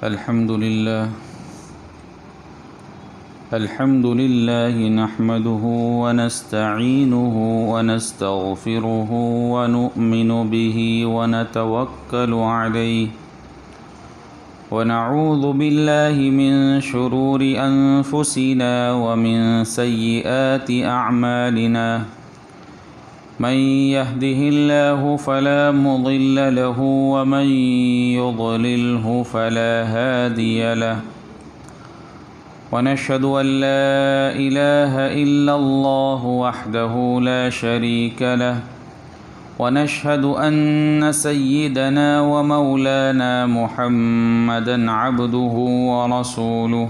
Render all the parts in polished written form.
الحمد لله نحمده ونستعينه ونستغفره ونؤمن به ونتوكل عليه ونعوذ بالله من شرور أنفسنا ومن سيئات أعمالنا من يهده الله فلا مضل له ومن يضلله فلا هادي له ونشهد أن لا إله إلا الله وحده لا شريك له ونشهد أن سيدنا ومولانا محمدا عبده ورسوله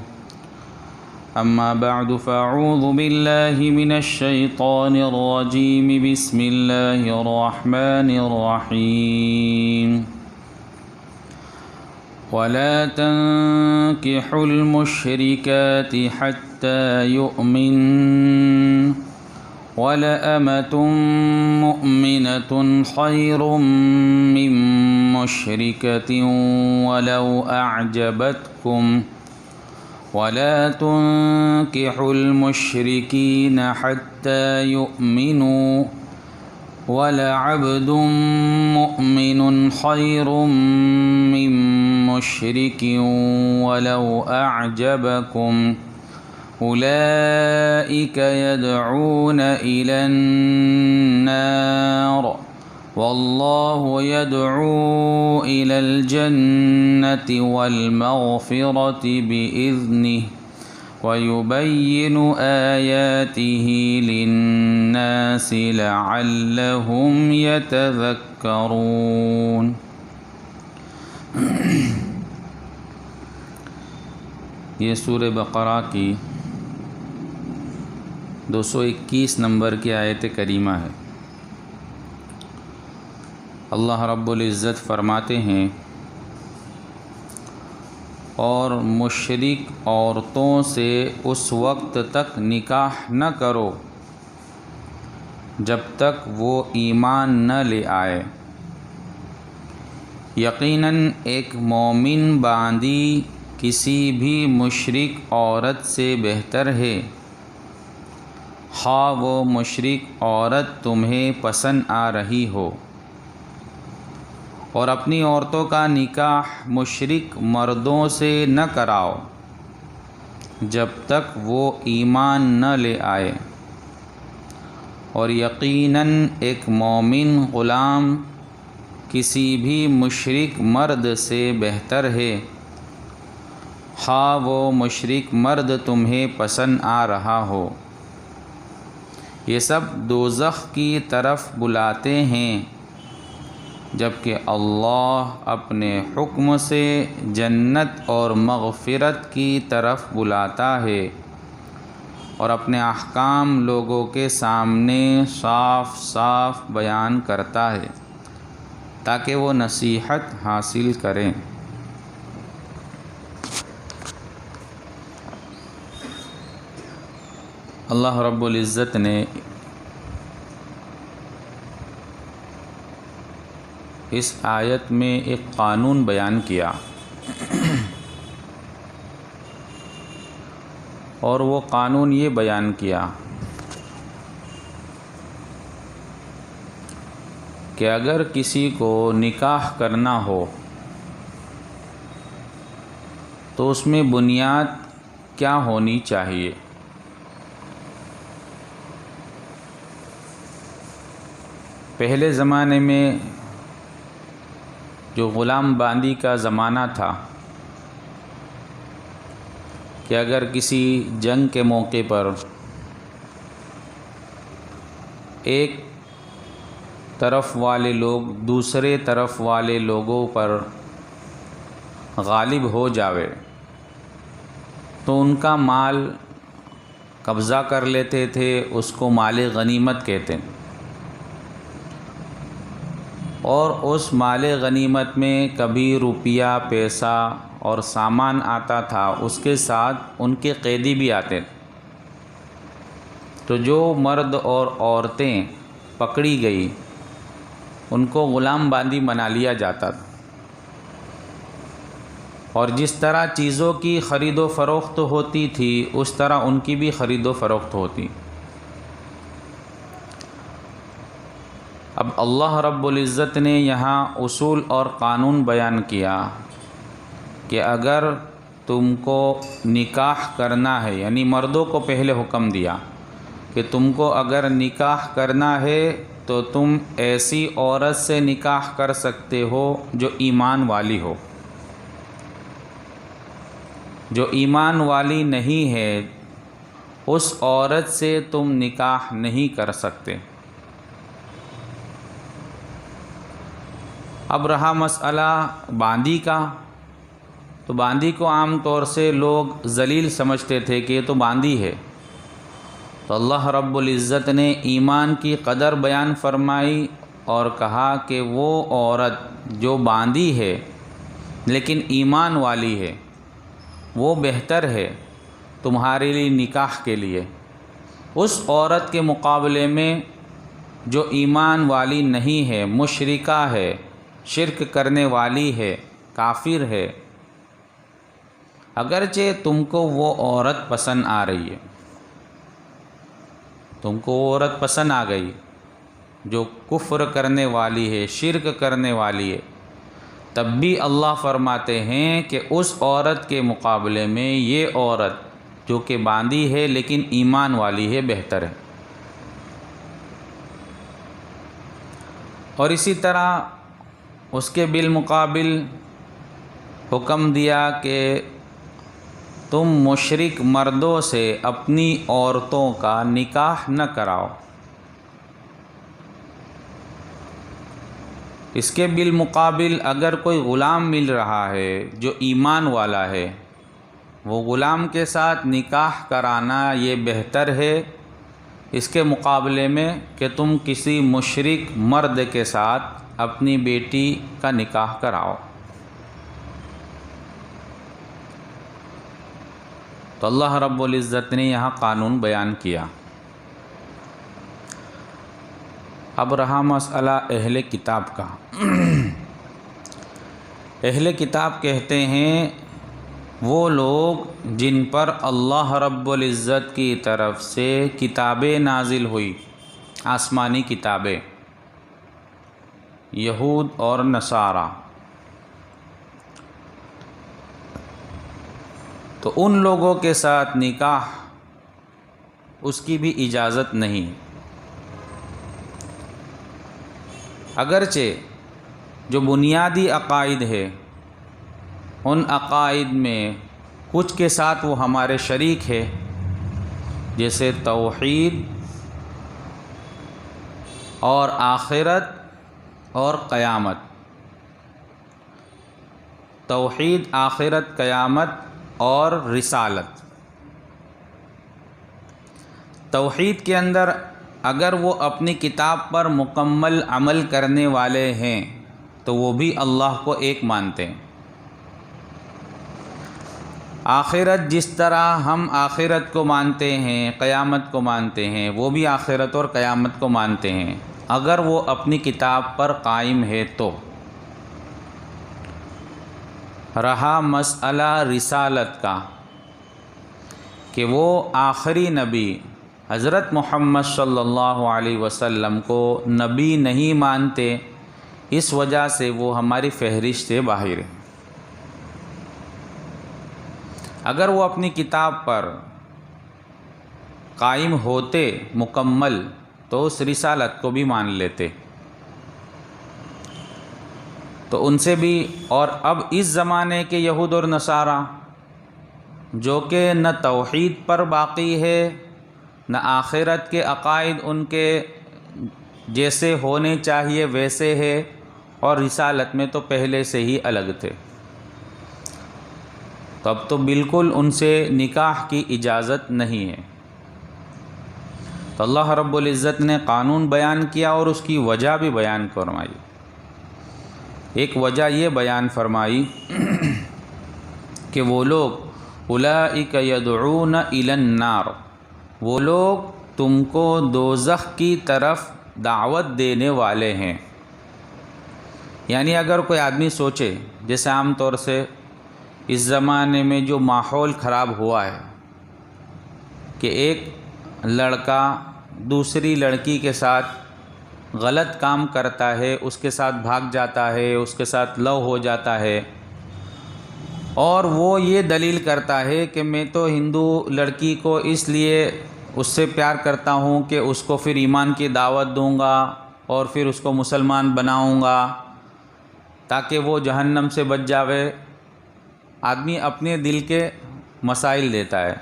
أما بعد فأعوذ بالله من الشيطان الرجيم بسم الله الرحمن الرحيم ولا تنكحوا المشركات حتى يؤمنوا ولأمة مؤمنة خير من مشركة ولو أعجبتكم ولا تنكحوا المشركين حتى يؤمنوا ولعبد مؤمن خير من مشرك ولو أعجبكم أولئك يدعون إلى النار والله يدعو إلى الجنة والمغفرة بإذنه ويبين آياته للناس لعلهم يتذكرون. یہ سورہ بقرہ کی 221 نمبر کی آیت کریمہ ہے. اللہ رب العزت فرماتے ہیں اور مشرک عورتوں سے اس وقت تک نکاح نہ کرو جب تک وہ ایمان نہ لے آئے. یقیناً ایک مومن باندی کسی بھی مشرک عورت سے بہتر ہے، خواہ وہ مشرک عورت تمہیں پسند آ رہی ہو. اور اپنی عورتوں کا نکاح مشرک مردوں سے نہ کراؤ جب تک وہ ایمان نہ لے آئے. اور یقیناً ایک مومن غلام کسی بھی مشرک مرد سے بہتر ہے، خواہ وہ مشرک مرد تمہیں پسند آ رہا ہو. یہ سب دوزخ کی طرف بلاتے ہیں، جبکہ اللہ اپنے حکم سے جنت اور مغفرت کی طرف بلاتا ہے اور اپنے احکام لوگوں کے سامنے صاف صاف بیان کرتا ہے تاکہ وہ نصیحت حاصل کریں. اللہ رب العزت نے اس آیت میں ایک قانون بیان کیا اور وہ قانون یہ بیان کیا کہ اگر کسی کو نکاح کرنا ہو تو اس میں بنیاد کیا ہونی چاہیے. پہلے زمانے میں جو غلام باندی کا زمانہ تھا کہ اگر کسی جنگ کے موقع پر ایک طرف والے لوگ دوسرے طرف والے لوگوں پر غالب ہو جاوے تو ان کا مال قبضہ کر لیتے تھے، اس کو مال غنیمت کہتے ہیں. اور اس مال غنیمت میں کبھی روپیہ پیسہ اور سامان آتا تھا، اس کے ساتھ ان کے قیدی بھی آتے تھے. تو جو مرد اور عورتیں پکڑی گئی ان کو غلام باندی بنا لیا جاتا تھا. اور جس طرح چیزوں کی خرید و فروخت ہوتی تھی اس طرح ان کی بھی خرید و فروخت ہوتی۔ اب اللہ رب العزت نے یہاں اصول اور قانون بیان کیا کہ اگر تم کو نکاح کرنا ہے، یعنی مردوں کو پہلے حکم دیا کہ تم کو اگر نکاح کرنا ہے تو تم ایسی عورت سے نکاح کر سکتے ہو جو ایمان والی ہو۔ جو ایمان والی نہیں ہے اس عورت سے تم نکاح نہیں کر سکتے۔ اب رہا مسئلہ باندی کا، تو باندی کو عام طور سے لوگ ذلیل سمجھتے تھے کہ یہ تو باندی ہے، تو اللہ رب العزت نے ایمان کی قدر بیان فرمائی اور کہا کہ وہ عورت جو باندی ہے لیکن ایمان والی ہے وہ بہتر ہے تمہارے لیے نکاح کے لیے اس عورت کے مقابلے میں جو ایمان والی نہیں ہے، مشرکہ ہے، شرک کرنے والی ہے، کافر ہے، اگرچہ تم کو وہ عورت پسند آ رہی ہے، تم کو وہ عورت پسند آ گئی جو کفر کرنے والی ہے، شرک کرنے والی ہے، تب بھی اللہ فرماتے ہیں کہ اس عورت کے مقابلے میں یہ عورت جو کہ باندی ہے لیکن ایمان والی ہے بہتر ہے۔ اور اسی طرح اس کے بالمقابل حکم دیا کہ تم مشرک مردوں سے اپنی عورتوں کا نکاح نہ کراؤ۔ اس کے بالمقابل اگر کوئی غلام مل رہا ہے جو ایمان والا ہے، وہ غلام کے ساتھ نکاح کرانا یہ بہتر ہے اس کے مقابلے میں کہ تم کسی مشرک مرد کے ساتھ اپنی بیٹی کا نکاح کراؤ۔ تو اللہ رب العزت نے یہاں قانون بیان کیا۔ اب رہا مسئلہ اہل کتاب کا۔ اہل کتاب کہتے ہیں وہ لوگ جن پر اللہ رب العزت کی طرف سے کتابیں نازل ہوئی، آسمانی کتابیں، یہود اور نصارہ، تو ان لوگوں کے ساتھ نکاح اس کی بھی اجازت نہیں، اگرچہ جو بنیادی عقائد ہے ان عقائد میں کچھ کے ساتھ وہ ہمارے شریک ہے، جیسے توحید اور آخرت اور قیامت۔ توحید، آخرت، قیامت اور رسالت۔ توحید کے اندر اگر وہ اپنی کتاب پر مکمل عمل کرنے والے ہیں تو وہ بھی اللہ کو ایک مانتے ہیں۔ آخرت، جس طرح ہم آخرت کو مانتے ہیں، قیامت کو مانتے ہیں، وہ بھی آخرت اور قیامت کو مانتے ہیں اگر وہ اپنی کتاب پر قائم ہے تو۔ رہا مسئلہ رسالت کا کہ وہ آخری نبی حضرت محمد صلی اللہ علیہ وسلم کو نبی نہیں مانتے، اس وجہ سے وہ ہماری فہرست سے باہر ہے۔ اگر وہ اپنی کتاب پر قائم ہوتے مکمل تو اس رسالت کو بھی مان لیتے، تو ان سے بھی۔ اور اب اس زمانے کے یہود اور نصارہ جو کہ نہ توحید پر باقی ہے نہ آخرت کے عقائد ان کے جیسے ہونے چاہیے ویسے ہے، اور رسالت میں تو پہلے سے ہی الگ تھے، تو اب تو بالکل ان سے نکاح کی اجازت نہیں ہے۔ تو اللہ رب العزت نے قانون بیان کیا اور اس کی وجہ بھی بیان فرمائی۔ ایک وجہ یہ بیان فرمائی کہ وہ لوگ اولئک یدعون الی النار، وہ لوگ تم کو دوزخ کی طرف دعوت دینے والے ہیں۔ یعنی اگر کوئی آدمی سوچے، جیسے عام طور سے اس زمانے میں جو ماحول خراب ہوا ہے کہ ایک لڑکا دوسری لڑکی کے ساتھ غلط کام کرتا ہے، اس کے ساتھ بھاگ جاتا ہے، اس کے ساتھ لو ہو جاتا ہے، اور وہ یہ دلیل کرتا ہے کہ میں تو ہندو لڑکی کو اس لیے اس سے پیار کرتا ہوں کہ اس کو پھر ایمان کی دعوت دوں گا اور پھر اس کو مسلمان بناؤں گا تاکہ وہ جہنم سے بچ جاوے۔ آدمی اپنے دل کے مسائل دیتا ہے،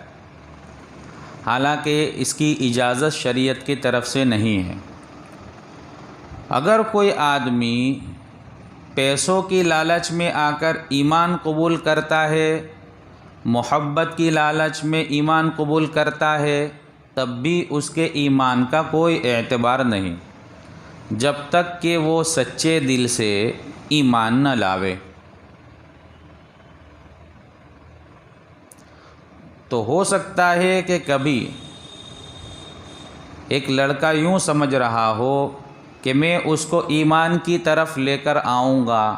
حالانکہ اس کی اجازت شریعت کی طرف سے نہیں ہے۔ اگر کوئی آدمی پیسوں کی لالچ میں آ کر ایمان قبول کرتا ہے، محبت کی لالچ میں ایمان قبول کرتا ہے، تب بھی اس کے ایمان کا کوئی اعتبار نہیں جب تک کہ وہ سچے دل سے ایمان نہ لاوے۔ تو ہو سکتا ہے کہ کبھی ایک لڑکا یوں سمجھ رہا ہو کہ میں اس کو ایمان کی طرف لے کر آؤں گا،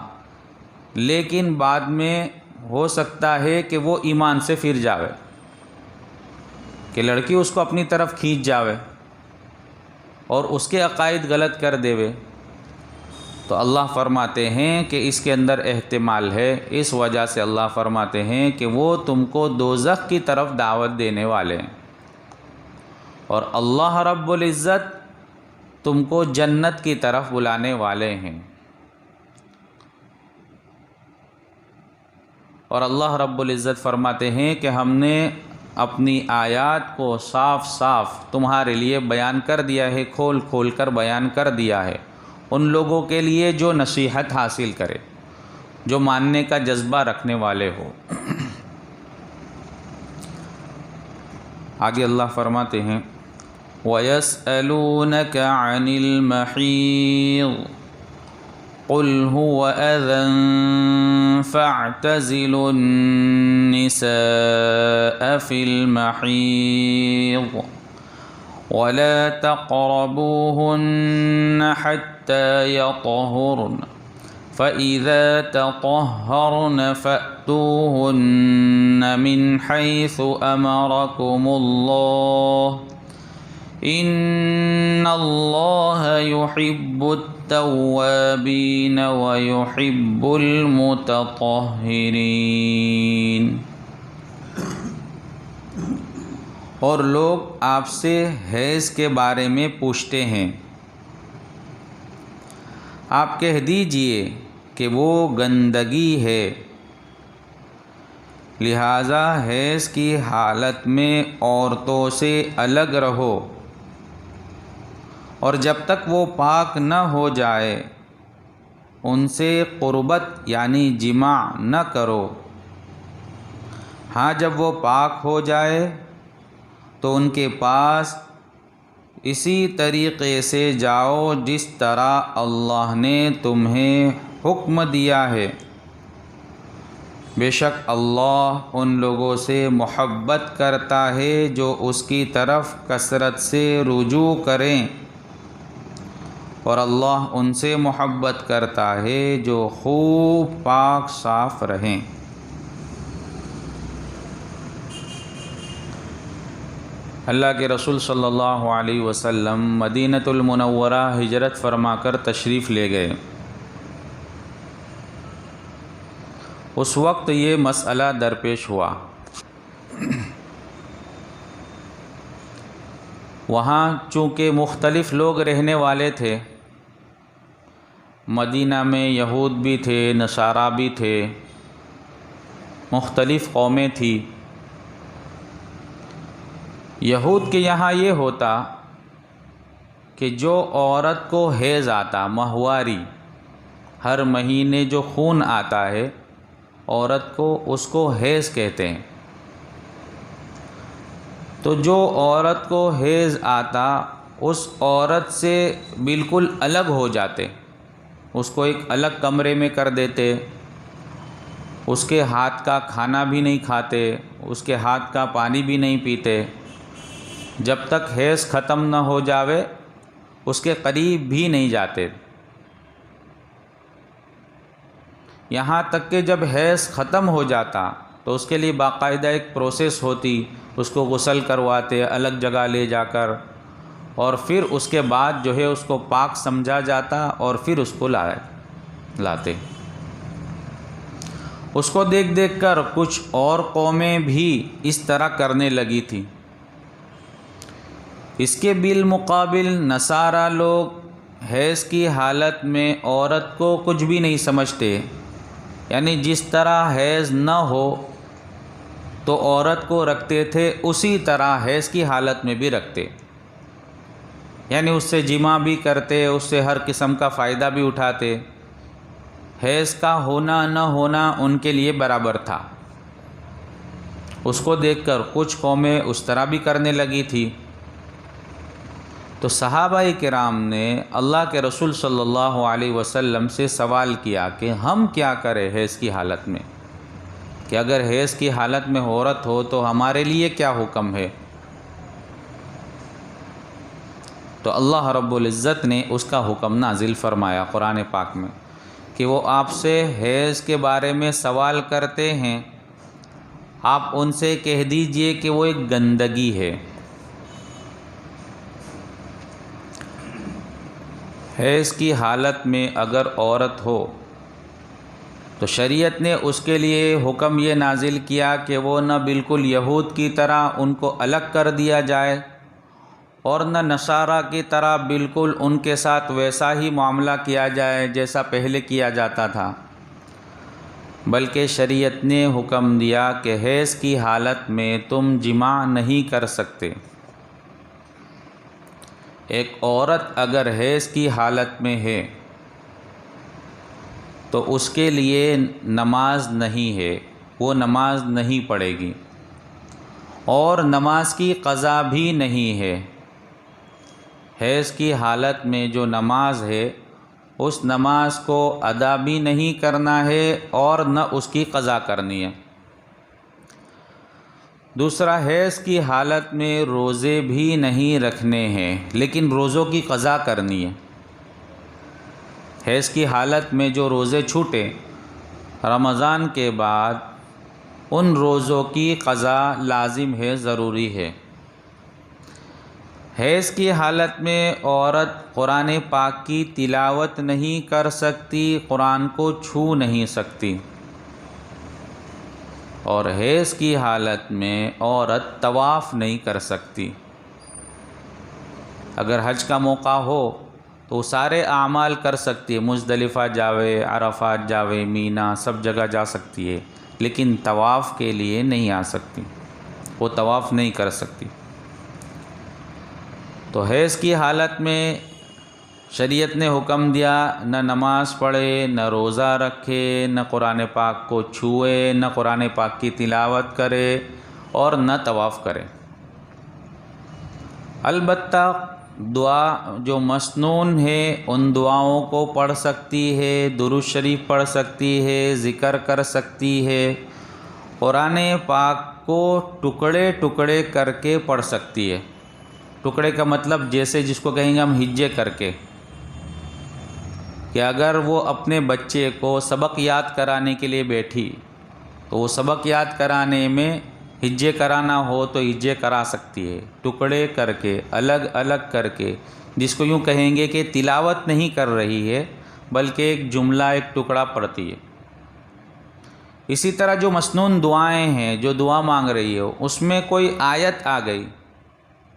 لیکن بعد میں ہو سکتا ہے کہ وہ ایمان سے پھر جاوے، کہ لڑکی اس کو اپنی طرف کھینچ جاوے اور اس کے عقائد غلط کر دیوے۔ تو اللہ فرماتے ہیں کہ اس کے اندر احتمال ہے، اس وجہ سے اللہ فرماتے ہیں کہ وہ تم کو دوزخ کی طرف دعوت دینے والے ہیں، اور اللہ رب العزت تم کو جنت کی طرف بلانے والے ہیں۔ اور اللہ رب العزت فرماتے ہیں کہ ہم نے اپنی آیات کو صاف صاف تمہارے لیے بیان کر دیا ہے، کھول کھول کر بیان کر دیا ہے ان لوگوں کے لیے جو نصیحت حاصل کرے، جو ماننے کا جذبہ رکھنے والے ہو۔ آگے اللہ فرماتے ہیں وَيَسْأَلُونَكَ عَنِ الْمَحِيضِ قُلْ هُوَ أَذًى فَاعْتَزِلُوا النِّسَاءَ فِي الْمَحِيضِ وَلَا تَقْرَبُوهُنَّ حَتَّى يَطْهُرْنَ فَإِذَا تَطَهَّرْنَ فَأْتُوهُنَّ مِنْ حَيْثُ أَمَرَكُمُ اللَّهُ إِنَّ اللَّهَ يُحِبُّ التَّوَّابِينَ وَيُحِبُّ الْمُتَطَهِّرِينَ۔ اور لوگ آپ سے حیض کے بارے میں پوچھتے ہیں، آپ کہہ دیجئے کہ وہ گندگی ہے، لہذا حیض کی حالت میں عورتوں سے الگ رہو، اور جب تک وہ پاک نہ ہو جائے ان سے قربت یعنی جماع نہ کرو۔ ہاں جب وہ پاک ہو جائے تو ان کے پاس اسی طریقے سے جاؤ جس طرح اللہ نے تمہیں حکم دیا ہے، بے شک اللہ ان لوگوں سے محبت کرتا ہے جو اس کی طرف کثرت سے رجوع کریں، اور اللہ ان سے محبت کرتا ہے جو خوب پاک صاف رہیں۔ اللہ کے رسول صلی اللہ علیہ وسلم مدینۃ المنورہ ہجرت فرما کر تشریف لے گئے۔ اس وقت یہ مسئلہ درپیش ہوا۔ وہاں چونکہ مختلف لوگ رہنے والے تھے، مدینہ میں یہود بھی تھے، نصارہ بھی تھے، مختلف قومیں تھیں۔ یہود کے یہاں یہ ہوتا کہ جو عورت کو حیض آتا، ماہواری، ہر مہینے جو خون آتا ہے عورت کو، اس کو حیض کہتے ہیں۔ تو جو عورت کو حیض آتا اس عورت سے بالکل الگ ہو جاتے، اس کو ایک الگ کمرے میں کر دیتے، اس کے ہاتھ کا کھانا بھی نہیں کھاتے، اس کے ہاتھ کا پانی بھی نہیں پیتے، جب تک حیض ختم نہ ہو جاوے اس کے قریب بھی نہیں جاتے۔ یہاں تک کہ جب حیض ختم ہو جاتا تو اس کے لیے باقاعدہ ایک پروسیس ہوتی، اس کو غسل کرواتے الگ جگہ لے جا کر، اور پھر اس کے بعد جو ہے اس کو پاک سمجھا جاتا اور پھر اس کو لاتے۔ اس کو دیکھ دیکھ کر کچھ اور قومیں بھی اس طرح کرنے لگی تھی۔ اس کے بالمقابل نصارہ لوگ حیض کی حالت میں عورت کو کچھ بھی نہیں سمجھتے، یعنی جس طرح حیض نہ ہو تو عورت کو رکھتے تھے اسی طرح حیض کی حالت میں بھی رکھتے، یعنی اس سے جماع بھی کرتے، اس سے ہر قسم کا فائدہ بھی اٹھاتے۔ حیض کا ہونا نہ ہونا ان کے لیے برابر تھا۔ اس کو دیکھ کر کچھ قومیں اس طرح بھی کرنے لگی تھی۔ تو صحابہ کرام نے اللہ کے رسول صلی اللہ علیہ وسلم سے سوال کیا کہ ہم کیا کریں حیض کی حالت میں، کہ اگر حیض کی حالت میں عورت ہو تو ہمارے لیے کیا حکم ہے؟ تو اللہ رب العزت نے اس کا حکم نازل فرمایا قرآن پاک میں کہ وہ آپ سے حیض کے بارے میں سوال کرتے ہیں، آپ ان سے کہہ دیجئے کہ وہ ایک گندگی ہے۔ حیض کی حالت میں اگر عورت ہو تو شریعت نے اس کے لیے حکم یہ نازل کیا کہ وہ نہ بالکل یہود کی طرح ان کو الگ کر دیا جائے اور نہ نصارہ کی طرح بالکل ان کے ساتھ ویسا ہی معاملہ کیا جائے جیسا پہلے کیا جاتا تھا، بلکہ شریعت نے حکم دیا کہ حیض کی حالت میں تم جماع نہیں کر سکتے۔ ایک عورت اگر حیض کی حالت میں ہے تو اس کے لیے نماز نہیں ہے، وہ نماز نہیں پڑھے گی اور نماز کی قضا بھی نہیں ہے۔ حیض کی حالت میں جو نماز ہے اس نماز کو ادا بھی نہیں کرنا ہے اور نہ اس کی قضا کرنی ہے۔ دوسرا، حیض کی حالت میں روزے بھی نہیں رکھنے ہیں لیکن روزوں کی قضا کرنی ہے۔ حیض کی حالت میں جو روزے چھوٹے رمضان کے بعد ان روزوں کی قضا لازم ہے، ضروری ہے۔ حیض کی حالت میں عورت قرآن پاک کی تلاوت نہیں کر سکتی، قرآن کو چھو نہیں سکتی، اور حیض کی حالت میں عورت طواف نہیں کر سکتی۔ اگر حج کا موقع ہو تو وہ سارے اعمال کر سکتی ہے، مزدلفہ جاوے، عرفات جاوے، مینا، سب جگہ جا سکتی ہے، لیکن طواف کے لیے نہیں آ سکتی، وہ طواف نہیں کر سکتی۔ تو حیض کی حالت میں شریعت نے حکم دیا نہ نماز پڑھے، نہ روزہ رکھے، نہ قرآن پاک کو چھوئے، نہ قرآن پاک کی تلاوت کرے اور نہ طواف کرے۔ البتہ دعا جو مسنون ہے ان دعاؤں کو پڑھ سکتی ہے، درود شریف پڑھ سکتی ہے، ذکر کر سکتی ہے، قرآن پاک کو ٹکڑے ٹکڑے کر کے پڑھ سکتی ہے۔ ٹکڑے کا مطلب جیسے جس کو کہیں گے ہم ہجے کر کے، کہ اگر وہ اپنے بچے کو سبق یاد کرانے کے لیے بیٹھی تو وہ سبق یاد کرانے میں ہجے کرانا ہو تو ہجے کرا سکتی ہے، ٹکڑے کر کے، الگ الگ کر کے، جس کو یوں کہیں گے کہ تلاوت نہیں کر رہی ہے بلکہ ایک جملہ، ایک ٹکڑا پڑھتی ہے۔ اسی طرح جو مسنون دعائیں ہیں، جو دعا مانگ رہی ہو، اس میں کوئی آیت آ گئی،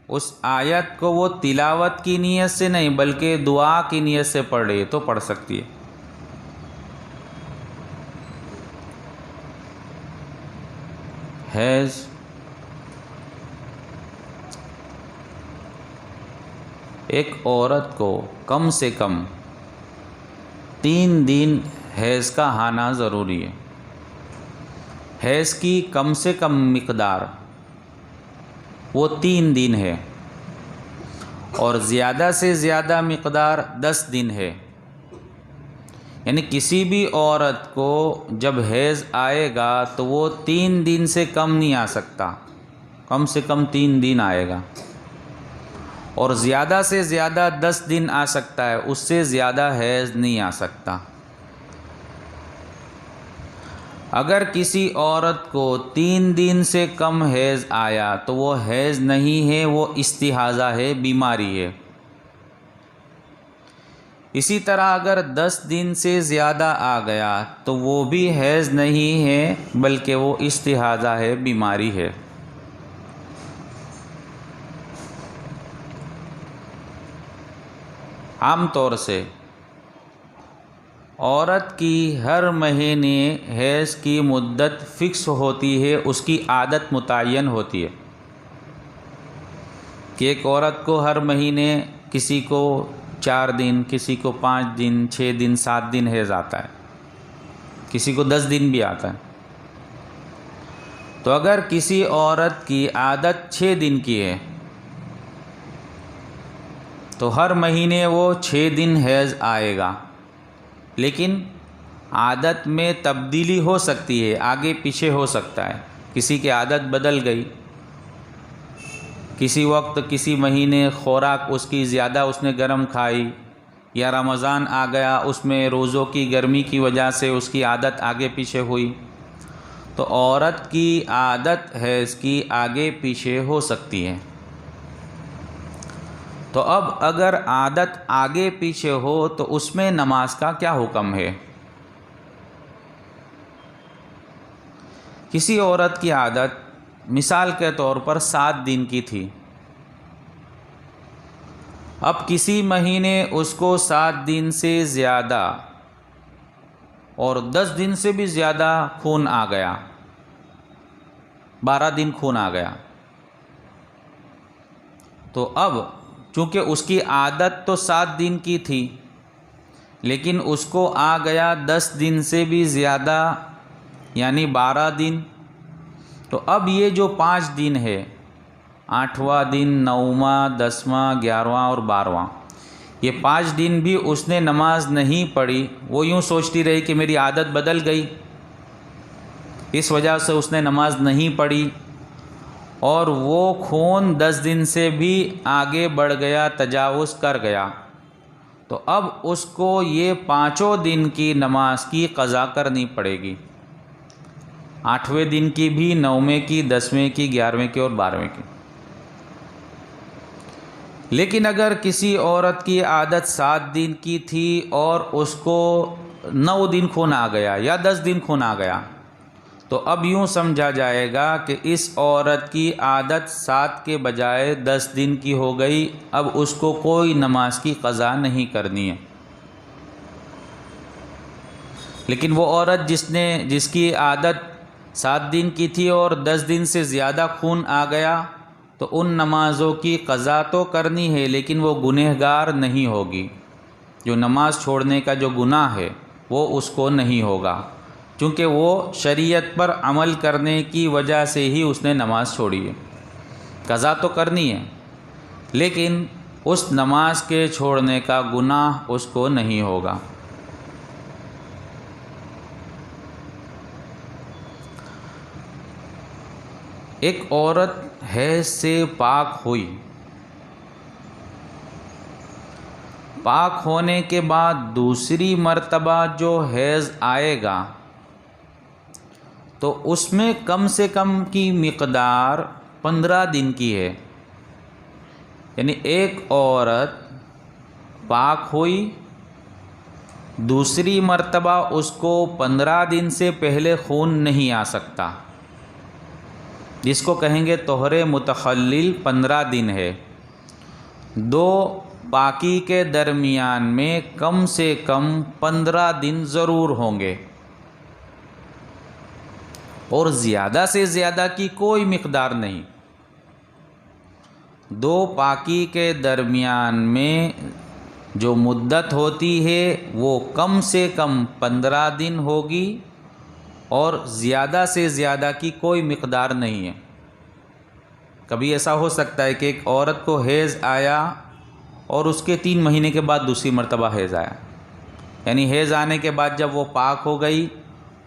اس آیت کو وہ تلاوت کی نیت سے نہیں بلکہ دعا کی نیت سے پڑھ رہی ہے تو پڑھ سکتی ہے۔ حیض ایک عورت کو کم سے کم 3 دن حیض کا آنا ضروری ہے۔ حیض کی کم سے کم مقدار وہ 3 دن ہے اور زیادہ سے زیادہ مقدار 10 دن ہے، یعنی کسی بھی عورت کو جب حیض آئے گا تو وہ 3 دن سے کم نہیں آ سکتا، کم سے کم 3 دن آئے گا، اور زیادہ سے زیادہ 10 دن آ سکتا ہے، اس سے زیادہ حیض نہیں آ سکتا۔ اگر کسی عورت کو 3 دن سے کم حیض آیا تو وہ حیض نہیں ہے، وہ استحاضہ ہے، بیماری ہے۔ اسی طرح اگر 10 دن سے زیادہ آ گیا تو وہ بھی حیض نہیں ہے بلکہ وہ استحاضہ ہے، بیماری ہے۔ عام طور سے عورت کی ہر مہینے حیض کی مدت فکس ہوتی ہے، اس کی عادت متعین ہوتی ہے کہ ایک عورت کو ہر مہینے کسی کو 4 دن، کسی کو 5 دن، 6 دن، 7 دن حیض آتا ہے، کسی کو 10 دن بھی آتا ہے۔ تو اگر کسی عورت کی عادت 6 دن کی ہے تو ہر مہینے وہ 6 دن حیض آئے گا، لیکن عادت میں تبدیلی ہو سکتی ہے، آگے پیچھے ہو سکتا ہے، کسی کی عادت بدل گئی، کسی وقت کسی مہینے خوراک اس کی زیادہ اس نے گرم کھائی، یا رمضان آ گیا، اس میں روزوں کی گرمی کی وجہ سے اس کی عادت آگے پیچھے ہوئی، تو عورت کی عادت حیض کی آگے پیچھے ہو سکتی ہے۔ تو اب اگر عادت آگے پیچھے ہو تو اس میں نماز کا کیا حکم ہے؟ کسی عورت کی عادت مثال کے طور پر 7 دن کی تھی، اب کسی مہینے اس کو 7 دن سے زیادہ اور 10 دن سے بھی زیادہ خون آ گیا، 12 دن خون آ گیا، تو اب چونکہ اس کی عادت تو 7 دن کی تھی لیکن اس کو آ گیا 10 دن سے بھی زیادہ یعنی 12 دن، تو اب یہ جو 5 دن ہے، 8واں دن، 9واں، 10واں، 11واں اور 12واں، یہ 5 دن بھی اس نے نماز نہیں پڑھی، وہ یوں سوچتی رہی کہ میری عادت بدل گئی، اس وجہ سے اس نے نماز نہیں پڑھی، اور وہ خون 10 دن سے بھی آگے بڑھ گیا، تجاوز کر گیا، تو اب اس کو یہ 5 دن کی نماز کی قضا کرنی پڑے گی، 8ویں دن کی بھی، 9ویں کی، 10ویں کی، 11ویں کی اور 12ویں کی۔ لیکن اگر کسی عورت کی عادت 7 دن کی تھی اور اس کو 9 دن خون آ گیا یا 10 دن خون آ گیا، تو اب یوں سمجھا جائے گا کہ اس عورت کی عادت 7 کے بجائے 10 دن کی ہو گئی، اب اس کو کوئی نماز کی قضا نہیں کرنی ہے۔ لیکن وہ عورت جس کی عادت 7 دن کی تھی اور 10 دن سے زیادہ خون آ گیا، تو ان نمازوں کی قضا تو کرنی ہے لیکن وہ گنہگار نہیں ہوگی، جو نماز چھوڑنے کا جو گناہ ہے وہ اس کو نہیں ہوگا، چونکہ وہ شریعت پر عمل کرنے کی وجہ سے ہی اس نے نماز چھوڑی ہے، قضا تو کرنی ہے لیکن اس نماز کے چھوڑنے کا گناہ اس کو نہیں ہوگا۔ ایک عورت حیض سے پاک ہوئی، پاک ہونے کے بعد دوسری مرتبہ جو حیض آئے گا تو اس میں کم سے کم کی مقدار 15 دن کی ہے، یعنی ایک عورت پاک ہوئی، دوسری مرتبہ اس کو 15 دن سے پہلے خون نہیں آ سکتا، جس کو کہیں گے طہر متخلل 15 دن ہے، 2 پاکی کے درمیان میں کم سے کم 15 دن ضرور ہوں گے، اور زیادہ سے زیادہ کی کوئی مقدار نہیں، 2 پاکی کے درمیان میں جو مدت ہوتی ہے وہ کم سے کم 15 دن ہوگی، اور زیادہ سے زیادہ کی کوئی مقدار نہیں ہے۔ کبھی ایسا ہو سکتا ہے کہ ایک عورت کو حیض آیا اور اس کے 3 مہینے کے بعد دوسری مرتبہ حیض آیا، یعنی حیض آنے کے بعد جب وہ پاک ہو گئی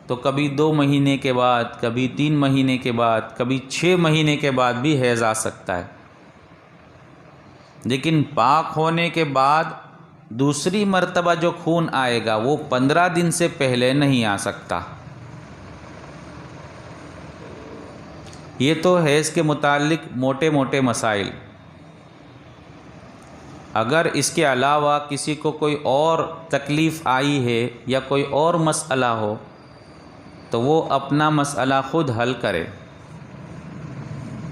تو کبھی 2 مہینے کے بعد، کبھی 3 مہینے کے بعد، کبھی 6 مہینے کے بعد بھی حیض آ سکتا ہے، لیکن پاک ہونے کے بعد دوسری مرتبہ جو خون آئے گا وہ 15 دن سے پہلے نہیں آ سکتا۔ یہ تو حیض کے متعلق موٹے موٹے مسائل۔ اگر اس کے علاوہ کسی کو کوئی اور تکلیف آئی ہے یا کوئی اور مسئلہ ہو تو وہ اپنا مسئلہ خود حل کرے۔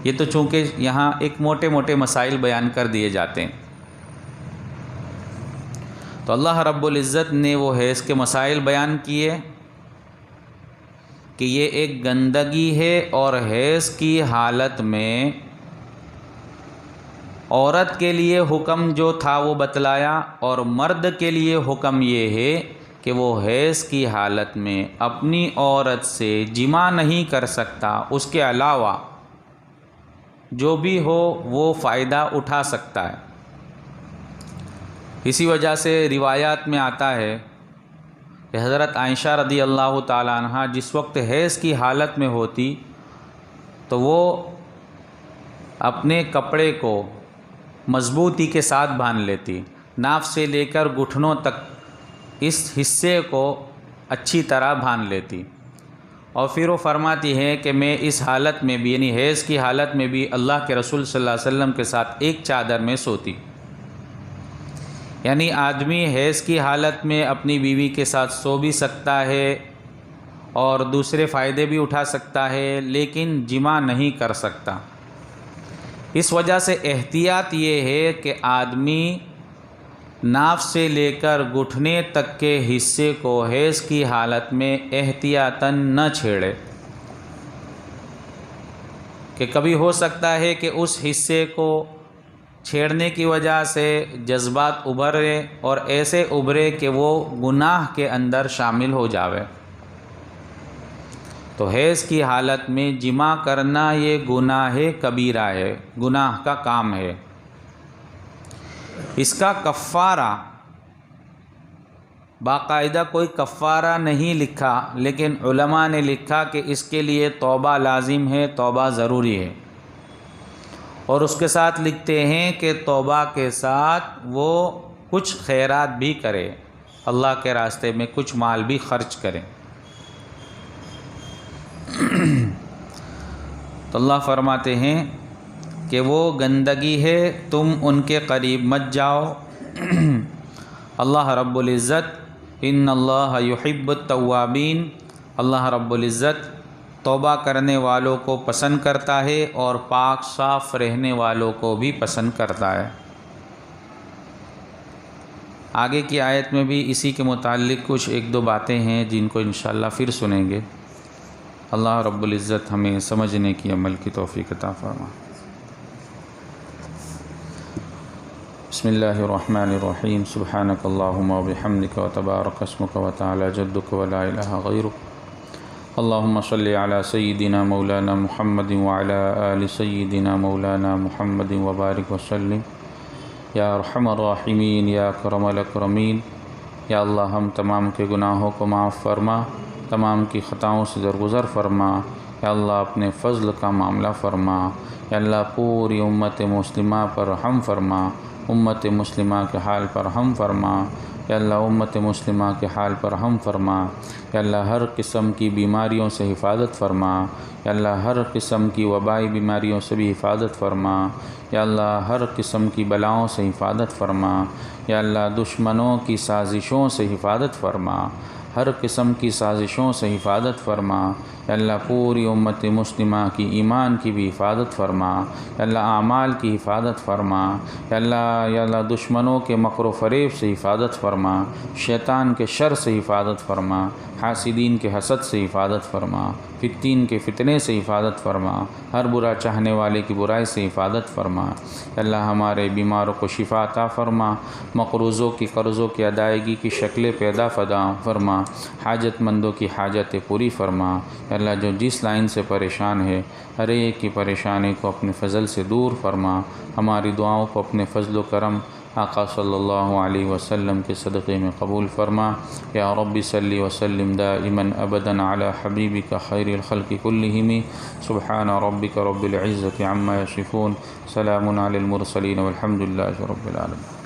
یہ تو چونکہ یہاں ایک موٹے موٹے مسائل بیان کر دیے جاتے ہیں، تو اللہ رب العزت نے وہ حیض کے مسائل بیان کیے کہ یہ ایک گندگی ہے، اور حیض کی حالت میں عورت کے لیے حکم جو تھا وہ بتلایا، اور مرد کے لیے حکم یہ ہے کہ وہ حیض کی حالت میں اپنی عورت سے جماع نہیں کر سکتا، اس کے علاوہ جو بھی ہو وہ فائدہ اٹھا سکتا ہے۔ اسی وجہ سے روایات میں آتا ہے کہ حضرت عائشہ رضی اللہ تعالیٰ عنہ جس وقت حیض کی حالت میں ہوتی تو وہ اپنے کپڑے کو مضبوطی کے ساتھ باندھ لیتی، ناف سے لے کر گھٹنوں تک اس حصے کو اچھی طرح باندھ لیتی، اور پھر وہ فرماتی ہے کہ میں اس حالت میں بھی، یعنی حیض کی حالت میں بھی اللہ کے رسول صلی اللہ علیہ وسلم کے ساتھ ایک چادر میں سوتی۔ یعنی آدمی حیض کی حالت میں اپنی بیوی کے ساتھ سو بھی سکتا ہے اور دوسرے فائدے بھی اٹھا سکتا ہے، لیکن جماع نہیں کر سکتا۔ اس وجہ سے احتیاط یہ ہے کہ آدمی ناف سے لے کر گھٹنے تک کے حصے کو حیض کی حالت میں احتیاطاً نہ چھیڑے، کہ کبھی ہو سکتا ہے کہ اس حصے کو چھیڑنے کی وجہ سے جذبات ابھرے، اور ایسے ابھرے کہ وہ گناہ کے اندر شامل ہو جاوے۔ تو حیض کی حالت میں جماع کرنا یہ گناہ کبیرہ ہے، گناہ کا کام ہے۔ اس کا کفارہ باقاعدہ کوئی کفارہ نہیں لکھا، لیکن علماء نے لکھا کہ اس کے لیے توبہ لازم ہے، توبہ ضروری ہے، اور اس کے ساتھ لکھتے ہیں کہ توبہ کے ساتھ وہ کچھ خیرات بھی کرے، اللہ کے راستے میں کچھ مال بھی خرچ کرے۔ تو اللہ فرماتے ہیں کہ وہ گندگی ہے، تم ان کے قریب مت جاؤ۔ اللہ رب العزت ان اللہ یحب التوابین، اللہ رب العزت توبہ کرنے والوں کو پسند کرتا ہے اور پاک صاف رہنے والوں کو بھی پسند کرتا ہے۔ آگے کی آیت میں بھی اسی کے متعلق کچھ ایک دو باتیں ہیں جن کو انشاءاللہ پھر سنیں گے۔ اللہ رب العزت ہمیں سمجھنے کی عمل کی توفیق عطا فرمائے۔ بسم اللہ الرحمن الرحیم، سبحانک اللہم وبحمدک وتبارک اسمک وتعالی جدک ولا الہ غیرک، اللہم صلی علی سیدنا مولانا محمد وعلی آل سیدنا مولانا محمد وبارک وسلم، یا ارحم الراحمین یا اکرم الاکرمین۔ یا اللہ ہم تمام کے گناہوں کو معاف فرما، تمام کی خطاؤں سے درگزر فرما۔ یا اللہ اپنے فضل کا معاملہ فرما۔ یا اللہ پوری امت مسلمہ پر رحم فرما، امت مسلمہ کے حال پر رحم فرما۔ یا اللہ امت مسلمہ کے حال پر رحم فرما۔ یا اللہ ہر قسم کی بیماریوں سے حفاظت فرما۔ یا اللہ ہر قسم کی وبائی بیماریوں سے بھی حفاظت فرما۔ یا اللہ ہر قسم کی بلاؤں سے حفاظت فرما۔ یا اللہ دشمنوں کی سازشوں سے حفاظت فرما، ہر قسم کی سازشوں سے حفاظت فرما۔ یا اللہ پوری امت مسلمہ کی ایمان کی بھی حفاظت فرما۔ یا اللہ اعمال کی حفاظت فرما۔ یا اللہ دشمنوں کے مکر و فریب سے حفاظت فرما، شیطان کے شر سے حفاظت فرما، حاسدین کے حسد سے حفاظت فرما، فتین کے فتنے سے حفاظت فرما، ہر برا چاہنے والے کی برائی سے حفاظت فرما۔ یا اللہ ہمارے بیماروں کو شفا عطا فرما، مقروضوں کی قرضوں کی ادائیگی کی شکلیں پیدا فرما، حاجت مندوں کی حاجتیں پوری فرما۔ یا اللہ جو جس لائن سے پریشان ہے ہر ایک کی پریشانی کو اپنے فضل سے دور فرما، ہماری دعاؤں کو اپنے فضل و کرم آقا صلی اللہ علیہ وسلم کے صدقے میں قبول فرما۔ یا رب صلی وسلم دائما ابدا علی حبیبک خیر الخلق کلہم، سبحان ربک رب العزت عما یصفون، سلام علی المرسلین والحمد للہ رب العالمین۔